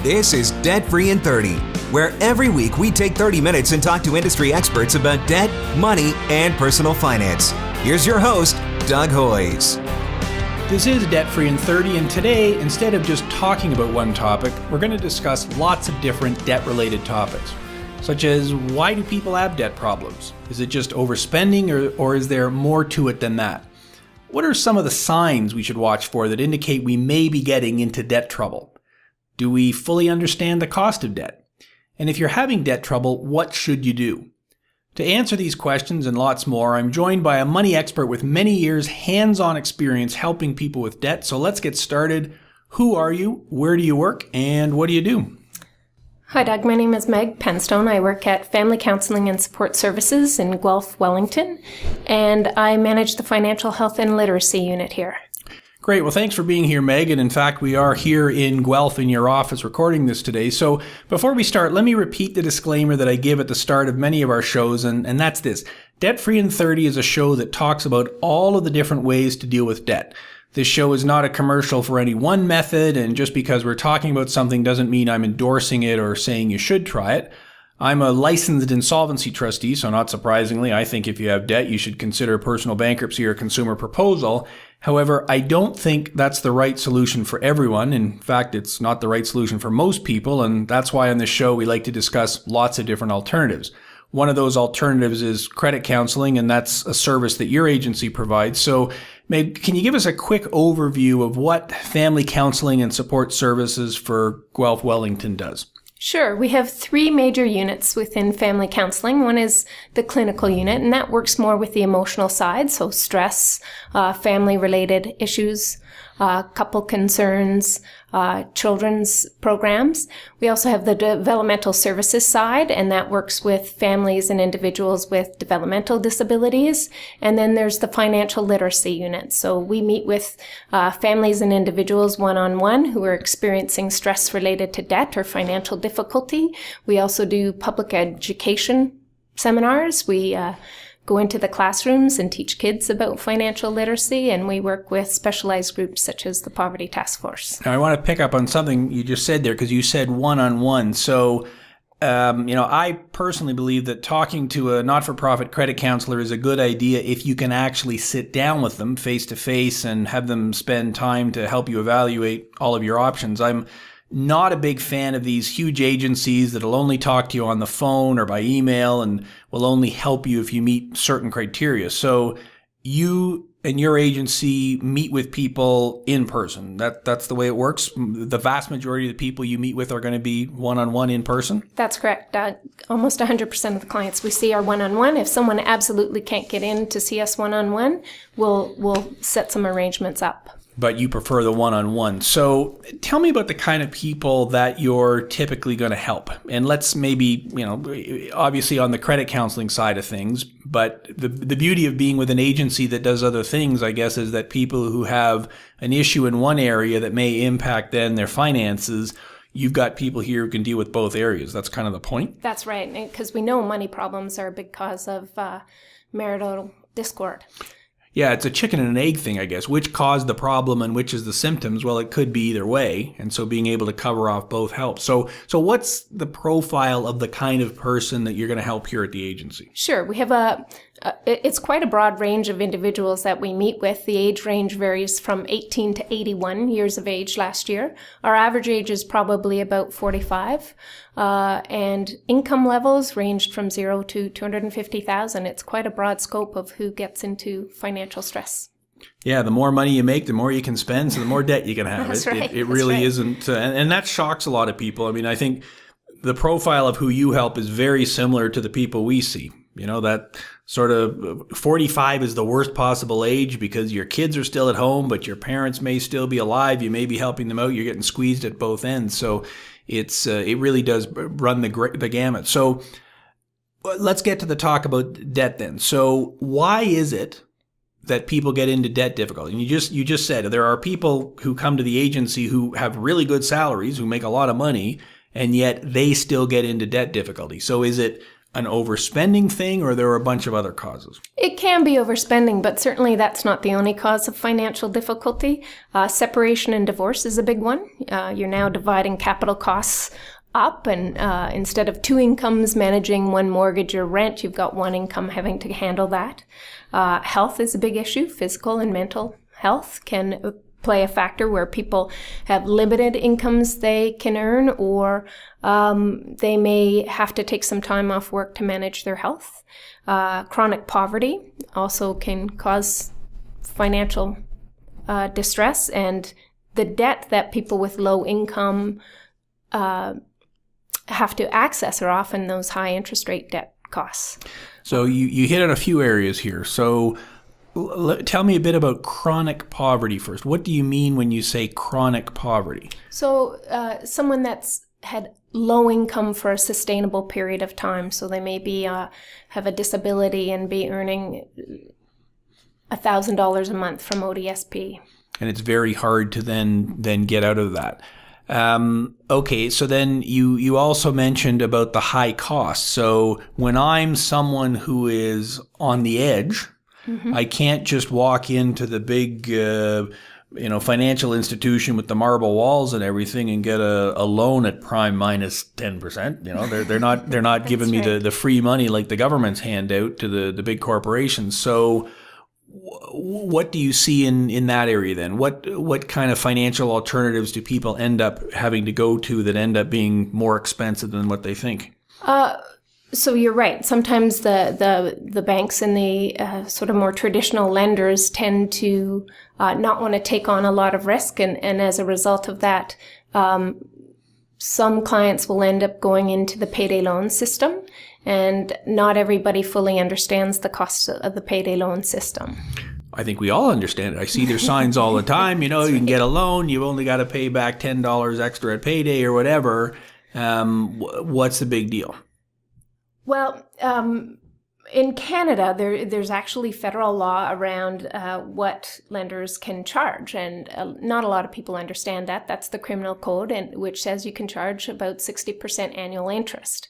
This is Debt Free in 30, where every week we take 30 minutes and talk to industry experts about debt, money, and personal finance. Here's your host, Doug Hoyes. This is Debt Free in 30, and today, instead of just talking about one topic, we're going to discuss lots of different debt-related topics, such as why do people have debt problems? Is it just overspending, or is there more to it than that? What are some of the signs we should watch for that indicate we may be getting into debt trouble? Do we fully understand the cost of debt? And if you're having debt trouble, what should you do? To answer these questions and lots more, I'm joined by a money expert with many years hands-on experience helping people with debt. So let's get started. Who are you? Where do you work? And what do you do? Hi, Doug. My name is Meg Penstone. I work at Family Counselling and Support Services in Guelph Wellington, and I manage the Financial Health and Literacy Unit here. Great. Well, thanks for being here, Meg. And in fact, we are here in Guelph in your office recording this today. So before we start, let me repeat the disclaimer that I give at the start of many of our shows, and that's this. Debt Free in 30 is a show that talks about all of the different ways to deal with debt. This show is not a commercial for any one method, and just because we're talking about something doesn't mean I'm endorsing it or saying you should try it. I'm a licensed insolvency trustee, so not surprisingly, I think if you have debt, you should consider personal bankruptcy or consumer proposal. However, I don't think that's the right solution for everyone. In fact, it's not the right solution for most people, and that's why on this show we like to discuss lots of different alternatives. One of those alternatives is credit counseling, and that's a service that your agency provides. So, Meg, can you give us a quick overview of what Family Counseling and Support Services for Guelph Wellington does? Sure. We have three major units within family counseling. One is the clinical unit, and that works more with the emotional side, so stress, family-related issues, couple concerns, children's programs. We also have the developmental services side, and that works with families and individuals with developmental disabilities. And then there's the financial literacy unit. So we meet with families and individuals one-on-one who are experiencing stress related to debt or financial difficulty. We also do public education seminars. We go into the classrooms and teach kids about financial literacy, and we work with specialized groups such as the Poverty Task Force. Now, I want to pick up on something you just said there, because you said one-on-one. So, I personally believe that talking to a not-for-profit credit counselor is a good idea if you can actually sit down with them face-to-face and have them spend time to help you evaluate all of your options. I'm not a big fan of these huge agencies that'll only talk to you on the phone or by email and will only help you if you meet certain criteria. So you and your agency meet with people in person. That's the way it works. The vast majority of the people you meet with are going to be one-on-one in person? That's correct. Almost 100% of the clients we see are one-on-one. If someone absolutely can't get in to see us one-on-one, we'll set some arrangements up. But you prefer the one-on-one. So tell me about the kind of people that you're typically going to help. And let's maybe, obviously on the credit counseling side of things, but the beauty of being with an agency that does other things, I guess, is that people who have an issue in one area that may impact then their finances, you've got people here who can deal with both areas. That's kind of the point. That's right, because we know money problems are a big cause of marital discord. Yeah, it's a chicken and an egg thing, I guess. Which caused the problem and which is the symptoms? Well, it could be either way. And so being able to cover off both helps. So what's the profile of the kind of person that you're going to help here at the agency? Sure. We have it's quite a broad range of individuals that we meet with. The age range varies from 18 to 81 years of age last year. Our average age is probably about 45. And income levels ranged from 0 to 250,000. It's quite a broad scope of who gets into financial stress. Yeah, the more money you make, the more you can spend, so the more debt you can have. That's right. It really isn't, and that shocks a lot of people. I mean, I think the profile of who you help is very similar to the people we see. That sort of 45 is the worst possible age because your kids are still at home, but your parents may still be alive. You may be helping them out. You're getting squeezed at both ends. So it really does run the gamut. So let's get to the talk about debt then. So why is it that people get into debt difficulty? And you just said there are people who come to the agency who have really good salaries, who make a lot of money, and yet they still get into debt difficulty. So is it an overspending thing, or there are a bunch of other causes? It can be overspending, but certainly that's not the only cause of financial difficulty. Separation and divorce is a big one. You're now dividing capital costs up, and instead of two incomes managing one mortgage or rent, you've got one income having to handle that. Health is a big issue. Physical and mental health can play a factor where people have limited incomes they can earn, or they may have to take some time off work to manage their health. Chronic poverty also can cause financial distress, and the debt that people with low income have to access are often those high interest rate debt costs. So you hit on a few areas here. So tell me a bit about chronic poverty first. What do you mean when you say chronic poverty? So someone that's had low income for a sustainable period of time. So they may be have a disability and be earning $1,000 a month from ODSP. And it's very hard to then get out of that. Okay, so then you also mentioned about the high cost. So when I'm someone who is on the edge, I can't just walk into the big, financial institution with the marble walls and everything and get a loan at prime minus 10%. They're not giving me the free money like the government's hand out to the big corporations. So what do you see in that area then? What kind of financial alternatives do people end up having to go to that end up being more expensive than what they think? So you're right. Sometimes the banks and the sort of more traditional lenders tend to not want to take on a lot of risk, and as a result of that, some clients will end up going into the payday loan system, and not everybody fully understands the cost of the payday loan system. I think we all understand it. I see their signs all the time. You can get a loan. You've only got to pay back $10 extra at payday or whatever. What's the big deal? Well, in Canada, there's actually federal law around what lenders can charge, and not a lot of people understand that. That's the criminal code, which says you can charge about 60% annual interest.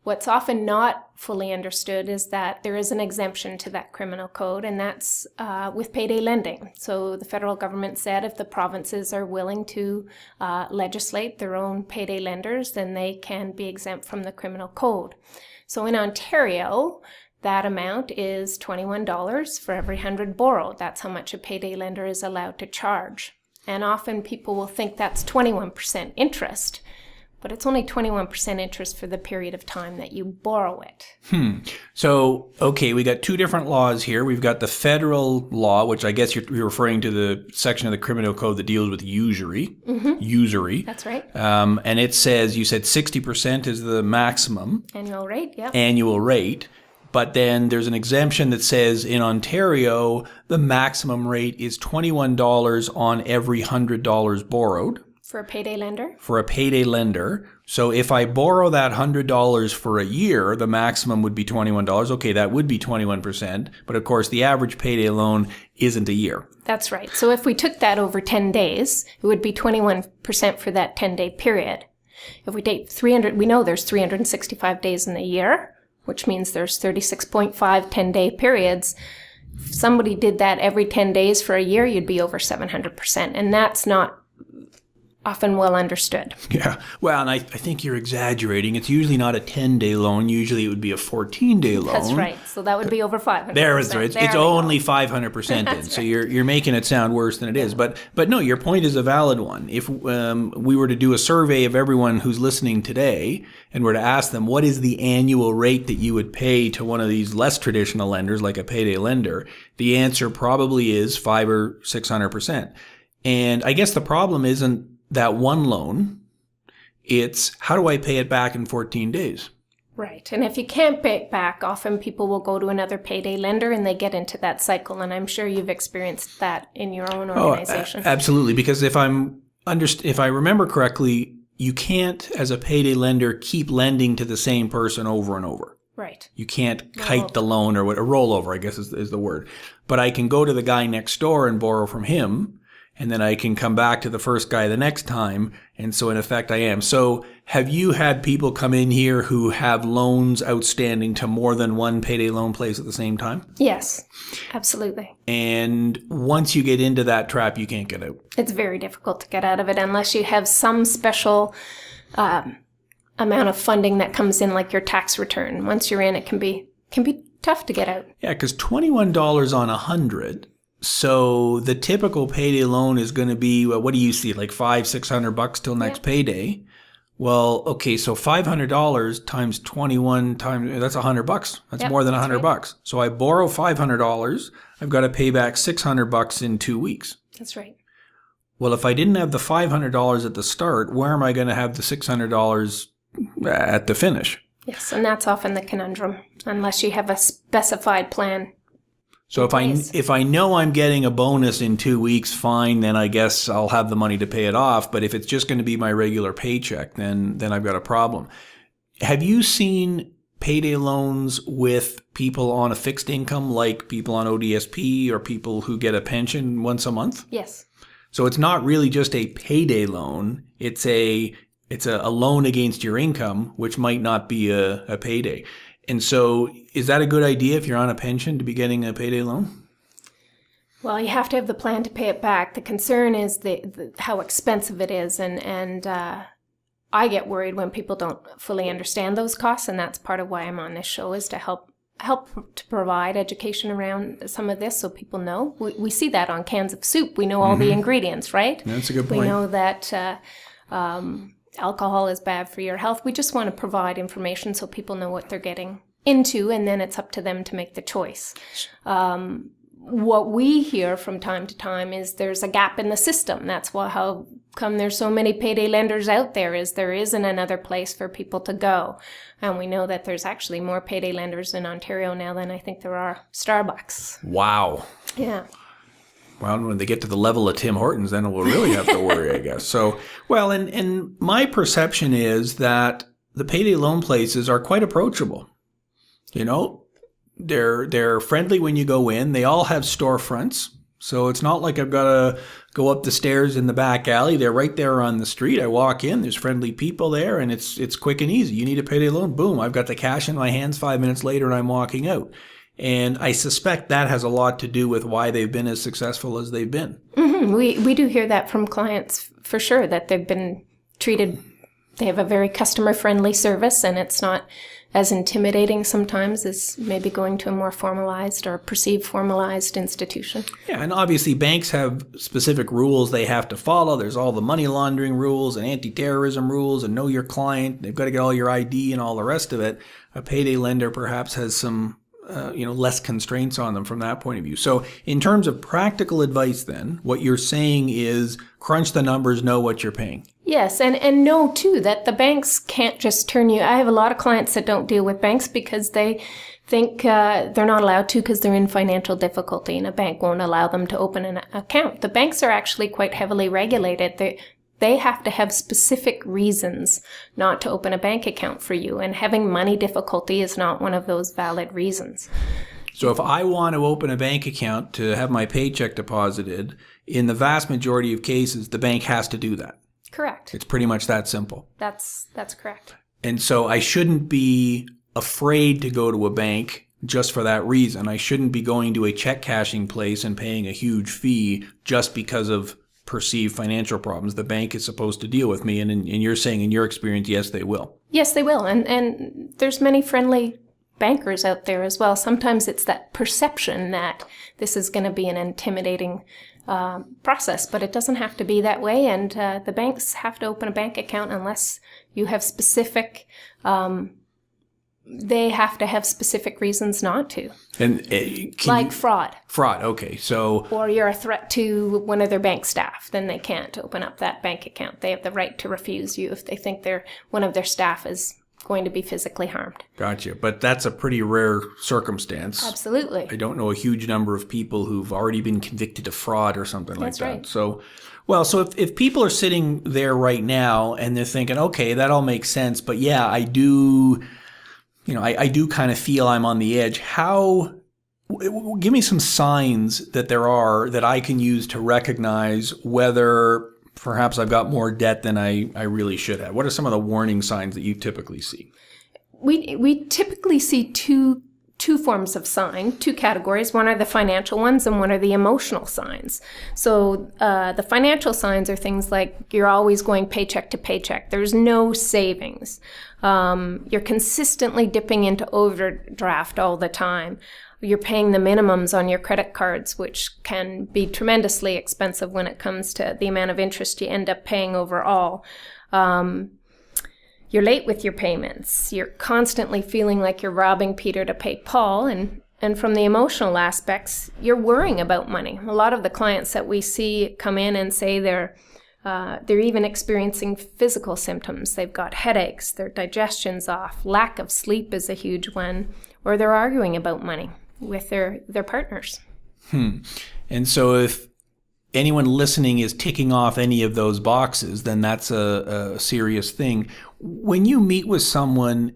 What's often not fully understood is that there is an exemption to that criminal code, and that's with payday lending. So the federal government said if the provinces are willing to legislate their own payday lenders, then they can be exempt from the criminal code. So in Ontario, that amount is $21 for every 100 borrowed. That's how much a payday lender is allowed to charge. And often people will think that's 21% interest, but it's only 21% interest for the period of time that you borrow it. So, okay, we got two different laws here. We've got the federal law, which I guess you're referring to the section of the criminal code that deals with usury. Usury. That's right. And it says, you said 60% is the maximum. Annual rate, yeah. Annual rate. But then there's an exemption that says in Ontario, the maximum rate is $21 on every $100 borrowed. For a payday lender? For a payday lender. So if I borrow that $100 for a year, the maximum would be $21. Okay, that would be 21%. But of course, the average payday loan isn't a year. That's right. So if we took that over 10 days, it would be 21% for that 10-day period. If we take 300, we know there's 365 days in the year, which means there's 36.5 10-day periods. If somebody did that every 10 days for a year, you'd be over 700%. And that's not often well understood. Yeah. Well, and I think you're exaggerating. It's usually not a 10-day loan. Usually it would be a 14-day loan. That's right. So that would be over 500%. There is right. It's only 500% in. That's so right. you're making it sound worse than it is. But no, your point is a valid one. If we were to do a survey of everyone who's listening today and were to ask them what is the annual rate that you would pay to one of these less traditional lenders like a payday lender, the answer probably is 500 or 600%. And I guess the problem isn't that one loan, it's how do I pay it back in 14 days? Right. And if you can't pay it back, often people will go to another payday lender and they get into that cycle. And I'm sure you've experienced that in your own organization. Absolutely. Because if I remember correctly, you can't, as a payday lender, keep lending to the same person over and over. Right. You can't kite the loan or what a rollover, I guess is the word. But I can go to the guy next door and borrow from him. and then I can come back to the first guy the next time. And so in effect, I am. So have you had people come in here who have loans outstanding to more than one payday loan place at the same time? Yes, absolutely. And once you get into that trap, you can't get out. It's very difficult to get out of it unless you have some special amount of funding that comes in, like your tax return. Once you're in, it can be tough to get out. Yeah, because $21 on 100. So the typical payday loan is going to be, what do you see, like $500-600 till next payday? Well, okay, so $500 times 21 times, that's $100. That's more than $100. Right. So I borrow $500. I've got to pay back $600 in 2 weeks. That's right. Well, if I didn't have the $500 at the start, where am I going to have the $600 at the finish? Yes, and that's often the conundrum, unless you have a specified plan. So if I know I'm getting a bonus in 2 weeks, fine, then I guess I'll have the money to pay it off. But if it's just going to be my regular paycheck, then I've got a problem. Have you seen payday loans with people on a fixed income, like people on ODSP or people who get a pension once a month? Yes. So it's not really just a payday loan. It's a loan against your income, which might not be a payday. And so is that a good idea if you're on a pension to be getting a payday loan? Well, you have to have the plan to pay it back. The concern is how expensive it is. And I get worried when people don't fully understand those costs. And that's part of why I'm on this show, is to help to provide education around some of this so people know. We see that on cans of soup. We know all the ingredients, right? That's a good point. We know that alcohol is bad for your health. We just want to provide information so people know what they're getting into, and then it's up to them to make the choice. What we hear from time to time is there's a gap in the system. That's how come there's so many payday lenders out there, is there isn't another place for people to go. And we know that there's actually more payday lenders in Ontario now than I think there are Starbucks. Wow. Yeah. Well, when they get to the level of Tim Hortons, then we'll really have to worry, I guess. So, well, and my perception is that the payday loan places are quite approachable. You know, they're friendly when you go in. They all have storefronts. So it's not like I've got to go up the stairs in the back alley. They're right there on the street. I walk in, there's friendly people there, and it's quick and easy. You need a payday loan? Boom, I've got the cash in my hands 5 minutes later, and I'm walking out. And I suspect that has a lot to do with why they've been as successful as they've been. Mm-hmm. We do hear that from clients for sure, that they've been treated, they have a very customer-friendly service, and it's not as intimidating sometimes as maybe going to a more formalized or perceived formalized institution. Yeah, and obviously banks have specific rules they have to follow. There's all the money laundering rules and anti-terrorism rules and know your client. They've got to get all your ID and all the rest of it. A payday lender perhaps has some less constraints on them from that point of view. So in terms of practical advice then, what you're saying is crunch the numbers, know what you're paying. Yes, and know too that the banks can't just turn you. I have a lot of clients that don't deal with banks because they think they're not allowed to because they're in financial difficulty and a bank won't allow them to open an account. The banks are actually quite heavily regulated. They have to have specific reasons not to open a bank account for you, and having money difficulty is not one of those valid reasons. So if I want to open a bank account to have my paycheck deposited, in the vast majority of cases, the bank has to do that. Correct. It's pretty much that simple. That's correct. And so I shouldn't be afraid to go to a bank just for that reason. I shouldn't be going to a check cashing place and paying a huge fee just because of perceived financial problems. The bank is supposed to deal with me. And you're saying in your experience, yes, they will. Yes, they will. And there's many friendly bankers out there as well. Sometimes it's that perception that this is going to be an intimidating process, but it doesn't have to be that way. And the banks have to open a bank account unless you have specific, they have to have specific reasons not to. And like fraud. Fraud, okay. So, or you're a threat to one of their bank staff, then they can't open up that bank account. They have the right to refuse you if they think one of their staff is going to be physically harmed. Gotcha. But that's a pretty rare circumstance. Absolutely. I don't know a huge number of people who've already been convicted of fraud or something like that. Right. So, if people are sitting there right now and they're thinking, okay, that all makes sense, but yeah, I do kind of feel I'm on the edge. How Give me some signs that there are that I can use to recognize whether perhaps I've got more debt than I really should have. What are some of the warning signs that you typically see? We typically see two forms of sign, two categories. One are the financial ones and one are the emotional signs. So the financial signs are things like you're always going paycheck to paycheck. There's no savings. You're consistently dipping into overdraft all the time. You're paying the minimums on your credit cards, which can be tremendously expensive when it comes to the amount of interest you end up paying overall. You're late with your payments. You're constantly feeling like you're robbing Peter to pay Paul. And from the emotional aspects, you're worrying about money. A lot of the clients that we see come in and say they're even experiencing physical symptoms. They've got headaches, their digestion's off, lack of sleep is a huge one, or they're arguing about money with their partners. And so if anyone listening is ticking off any of those boxes, then that's a serious thing. When you meet with someone,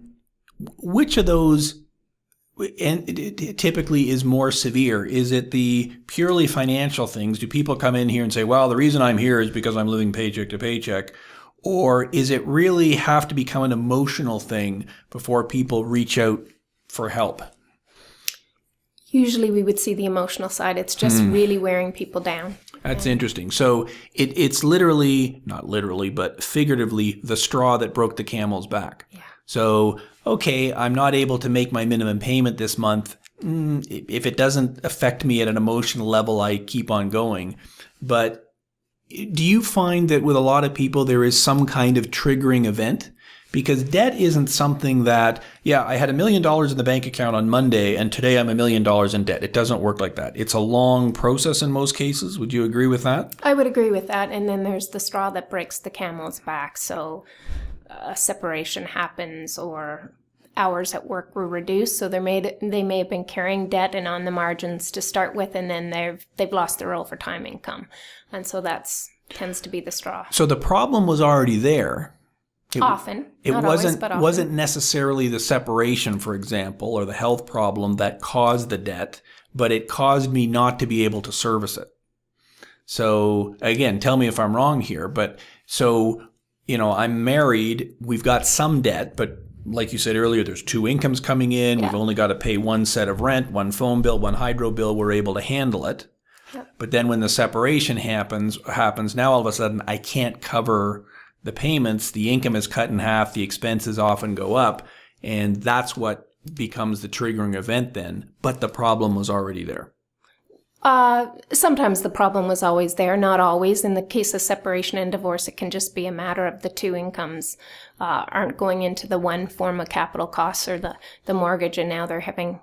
which of those typically is more severe? Is it the purely financial things? Do people come in here and say, well, the reason I'm here is because I'm living paycheck to paycheck? Or is it really have to become an emotional thing before people reach out for help? Usually we would see the emotional side. It's just really wearing people down. That's interesting. So it's literally, not literally, but figuratively, the straw that broke the camel's back. Yeah. So, okay, I'm not able to make my minimum payment this month. If it doesn't affect me at an emotional level, I keep on going. But do you find that with a lot of people, there is some kind of triggering event? Because debt isn't something that, I had $1 million in the bank account on Monday and today I'm $1 million in debt. It doesn't work like that. It's a long process in most cases. Would you agree with that? I would agree with that. And then there's the straw that breaks the camel's back. So a separation happens or hours at work were reduced. So they may have been carrying debt and on the margins to start with, and then they've lost their overtime income. And so that's tends to be the straw. So the problem was already there. It wasn't necessarily the separation, for example, or the health problem that caused the debt, but it caused me not to be able to service it. So again, tell me if I'm wrong here, but so, I'm married, we've got some debt, but like you said earlier, there's two incomes coming in. Yeah. We've only got to pay one set of rent, one phone bill, one hydro bill. We're able to handle it. Yep. But then when the separation happens, now all of a sudden I can't cover the payments, the income is cut in half, the expenses often go up, and that's what becomes the triggering event then. But the problem was already there. Sometimes the problem was always there, not always. In the case of separation and divorce, it can just be a matter of the two incomes aren't going into the one form of capital costs or the mortgage, and now they're having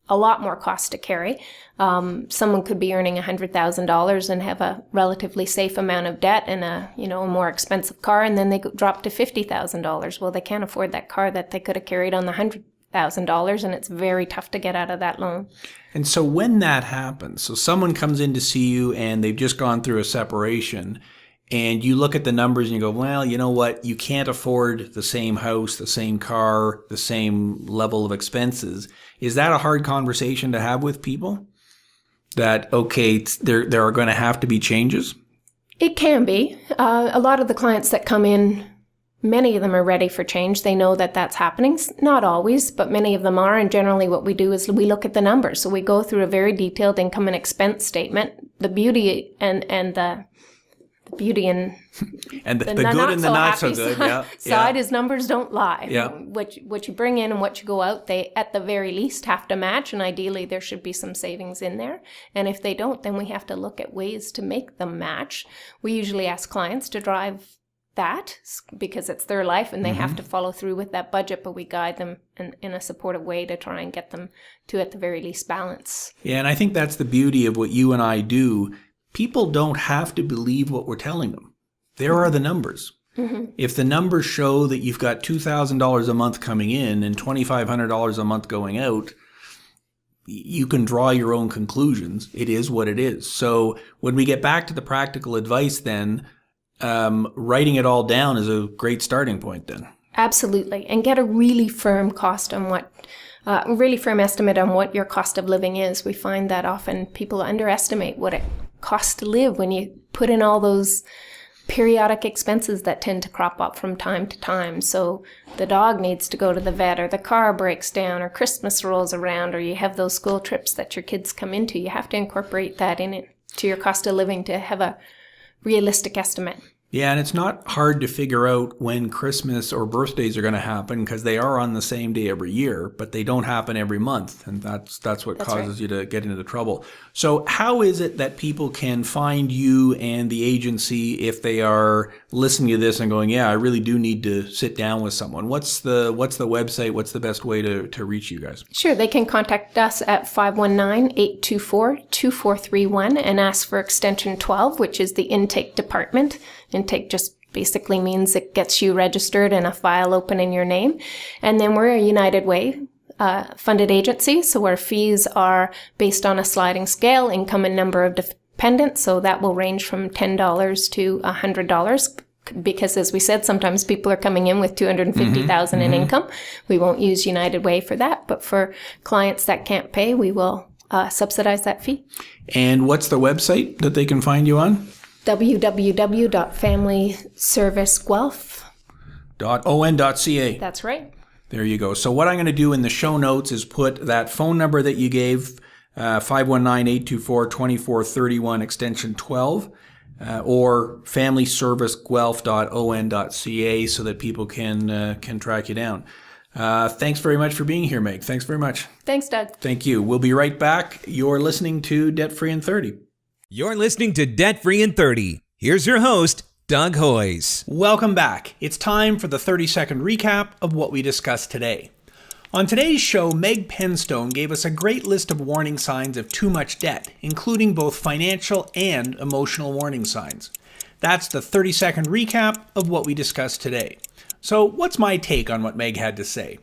a lot more costs to carry. Someone could be earning $100,000 and have a relatively safe amount of debt and a more expensive car, and then they drop to $50,000. Well, they can't afford that car that they could have carried on the $100,000, and it's very tough to get out of that loan. And so when that happens, so someone comes in to see you and they've just gone through a separation, and you look at the numbers and you go, well, you know what? You can't afford the same house, the same car, the same level of expenses. Is that a hard conversation to have with people? That, okay, there are going to have to be changes? It can be. A lot of the clients that come in, many of them are ready for change. They know that that's happening. Not always, but many of them are. And generally what we do is we look at the numbers. So we go through a very detailed income and expense statement. The beauty and the beauty and the good and the not so good side is numbers don't lie. Yeah. What you bring in and what you go out, they at the very least have to match, and ideally there should be some savings in there. And if they don't, then we have to look at ways to make them match. We usually ask clients to drive that because it's their life and they have to follow through with that budget, but we guide them in a supportive way to try and get them to at the very least balance. Yeah, and I think that's the beauty of what you and I do. People don't have to believe what we're telling them. There are the numbers. Mm-hmm. If the numbers show that you've got $2,000 a month coming in and $2,500 a month going out, you can draw your own conclusions. It is what it is. So when we get back to the practical advice then, writing it all down is a great starting point then. Absolutely. And get a really firm cost on what really firm estimate on what your cost of living is. We find that often people underestimate what it costs to live when you put in all those periodic expenses that tend to crop up from time to time. So the dog needs to go to the vet, or the car breaks down, or Christmas rolls around, or you have those school trips that your kids come into. You have to incorporate that in it to your cost of living to have a realistic estimate. Yeah, and it's not hard to figure out when Christmas or birthdays are going to happen, because they are on the same day every year, but they don't happen every month, and that's what causes you to get into the trouble. So how is it that people can find you and the agency if they are listening to this and going, yeah, I really do need to sit down with someone? What's the website? What's the best way to reach you guys? Sure, they can contact us at 519-824-2431 and ask for extension 12, which is the intake department. Intake just basically means it gets you registered and a file open in your name. And then we're a United Way funded agency, so our fees are based on a sliding scale, income and number of dependents. So that will range from $10 to $100. Because as we said, sometimes people are coming in with $250,000 in income. We won't use United Way for that, but for clients that can't pay, we will subsidize that fee. And what's the website that they can find you on? www.familyserviceguelph.on.ca. That's right. There you go. So what I'm going to do in the show notes is put that phone number that you gave, 519-824-2431 extension 12, or familyserviceguelph.on.ca, so that people can track you down. Thanks very much for being here, Meg. Thanks very much. Thanks, Doug. Thank you. We'll be right back. You're listening to Debt Free in 30. You're listening to Debt Free in 30. Here's your host, Doug Hoyes. Welcome back. It's time for the 30-second recap of what we discussed today. On today's show, Meg Penstone gave us a great list of warning signs of too much debt, including both financial and emotional warning signs. That's the 30-second recap of what we discussed today. So what's my take on what Meg had to say?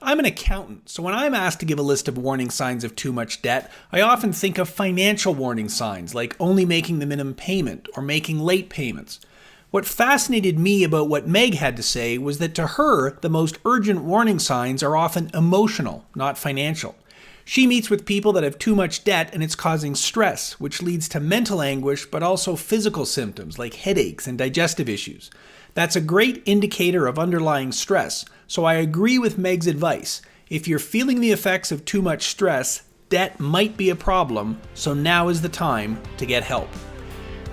I'm an accountant, so when I'm asked to give a list of warning signs of too much debt, I often think of financial warning signs, like only making the minimum payment or making late payments. What fascinated me about what Meg had to say was that to her, the most urgent warning signs are often emotional, not financial. She meets with people that have too much debt and it's causing stress, which leads to mental anguish, but also physical symptoms like headaches and digestive issues. That's a great indicator of underlying stress, so I agree with Meg's advice. If you're feeling the effects of too much stress, debt might be a problem, so now is the time to get help.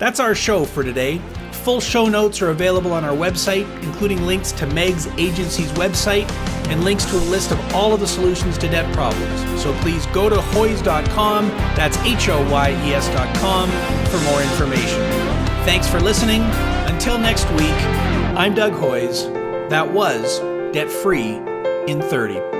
That's our show for today. Full show notes are available on our website, including links to Meg's agency's website and links to a list of all of the solutions to debt problems. So please go to hoyes.com, that's HOYES.com, for more information. Thanks for listening. Until next week, I'm Doug Hoyes. That was Debt Free in 30.